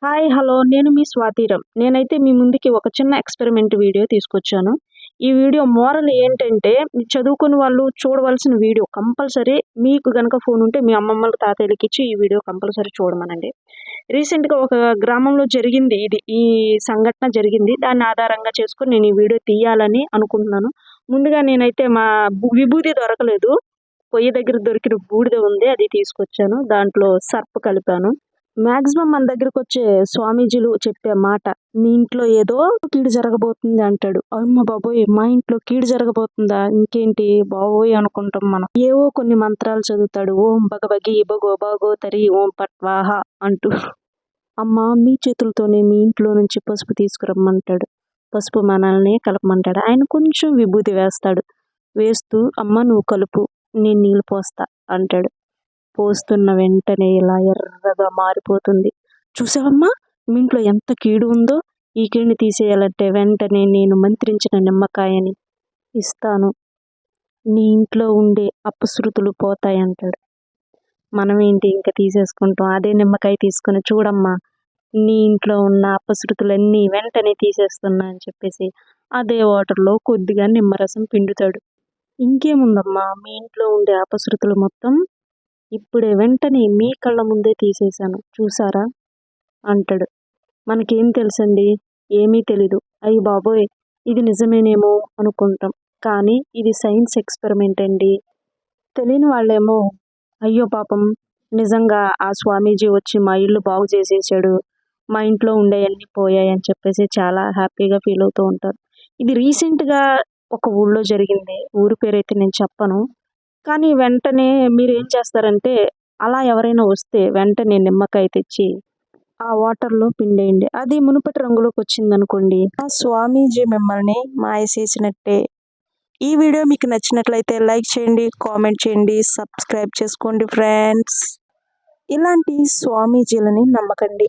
Hi! Hello! నేను మీ స్వాతిరం. నేనైతే మీ ముందుకి ఒక చిన్న ఎక్స్‌పెరిమెంట్ వీడియో తీసుకొచ్చాను. ఈ వీడియో మోరల్ ఏంటంటే, చదువుకుని వాళ్ళు చూడవలసిన వీడియో కంపల్సరీ మీకు గనక ఫోనుంటే మీ అమ్మమ్మలకి, తాతయ్యలకిచ్చి ఈ వీడియో కంపల్సరీ చూడమనండి. రీసెంట్‌గా ఒక గ్రామంలో జరిగింది ఇది. ఈ సంఘటన జరిగింది. దాన్ని ఆధారంగా చేసుకొని నేను ఈ వీడియో తీయాలని అనుకుంటున్నాను. ముందుగా నేనైతే విభూది దొరకలేదు. పొయ్యి దగ్గర దొరికిన బూడిద ఉంది. అది తీసుకొచ్చాను. దాంట్లో సర్ప్ కలిపాను. మాక్సిమం మన దగ్గరకొచ్చే స్వామీజీలు చెప్పే మాట, "మీ ఇంట్లో ఏదో కీడు జరగబోతుంది" అంటాడు. అమ్మ బాబోయ్! మా ఇంట్లో కీడు జరగబోతుందా? ఇంకేంటి బాబోయ్! అనుకుంటాం మనం. ఏవో కొన్ని మంత్రాలు చదువుతాడు. ఓం భగభగి భగో భాగోతరి ఓం పట్వాహ అంటూ. అమ్మ మీ చేతులతోనే మీ ఇంట్లో నుంచి పసుపు తీసుకురమ్మంటాడు. పసుపు మనల్ని కలపమంటాడు. ఆయన కొంచెం విభూది వేస్తాడు. వేస్తూ "అమ్మ నువ్వు కలుపు. నేను నీళ్ళు పోస్తా" అంటాడు. పోస్తున్న వెంటనే ఇలా ఎర్రగా మారిపోతుంది. చూసావమ్మా మీ ఇంట్లో ఎంత కీడు ఉందో, ఈ కీడుని తీసేయాలంటే వెంటనే నేను మంత్రించిన నిమ్మకాయని ఇస్తాను. నీ ఇంట్లో ఉండే అపశృతులు పోతాయంటాడు. మనమేంటి ఇంక తీసేసుకుంటాం. అదే నిమ్మకాయ తీసుకొని చూడమ్మా నీ ఇంట్లో ఉన్న అపశృతులన్నీ వెంటనే తీసేస్తున్నా అని చెప్పేసి అదే వాటర్‌లో కొద్దిగా నిమ్మరసం పిండుతాడు. ఇంకేముందమ్మా మీ ఇంట్లో ఉండే అపశృతులు మొత్తం ఇప్పుడే వెంటనే మీ కళ్ళ ముందే తీసేశాను చూసారా అంటాడు. మనకేం తెలుసండి? ఏమీ తెలీదు. అయ్య బాబోయ్! ఇది నిజమేనేమో అనుకుంటాం. కానీ ఇది సైన్స్ ఎక్స్‌పెరిమెంట్ అండి. తెలియని వాళ్ళేమో అయ్యో పాపం! నిజంగా ఆ స్వామీజీ వచ్చి మా ఇల్లు బాగు చేసేసాడు. మా ఇంట్లో ఉండేయన్నీ పోయాయని చెప్పేసి చాలా హ్యాపీగా ఫీల్ అవుతూ ఉంటారు. ఇది రీసెంట్‌గా ఒక ఊళ్ళో జరిగింది. ఊరి పేరైతే నేను చెప్పను. కానీ వెంటనే మీరేం చేస్తారంటే, అలా ఎవరైనా వస్తే వెంటనే నిమ్మకాయ తెచ్చి ఆ వాటర్‌లో పిండేయండి. అది మునుపటి రంగులోకొచ్చిందనుకోండి, ఆ స్వామీజీ మిమ్మల్ని మాయ చేసినట్టే. ఈ వీడియో మీకు నచ్చినట్లయితే లైక్ చేయండి, కామెంట్ చేయండి, సబ్స్క్రైబ్ చేసుకోండి ఫ్రెండ్స్. ఇలాంటి స్వామీజీలని నమ్మకండి.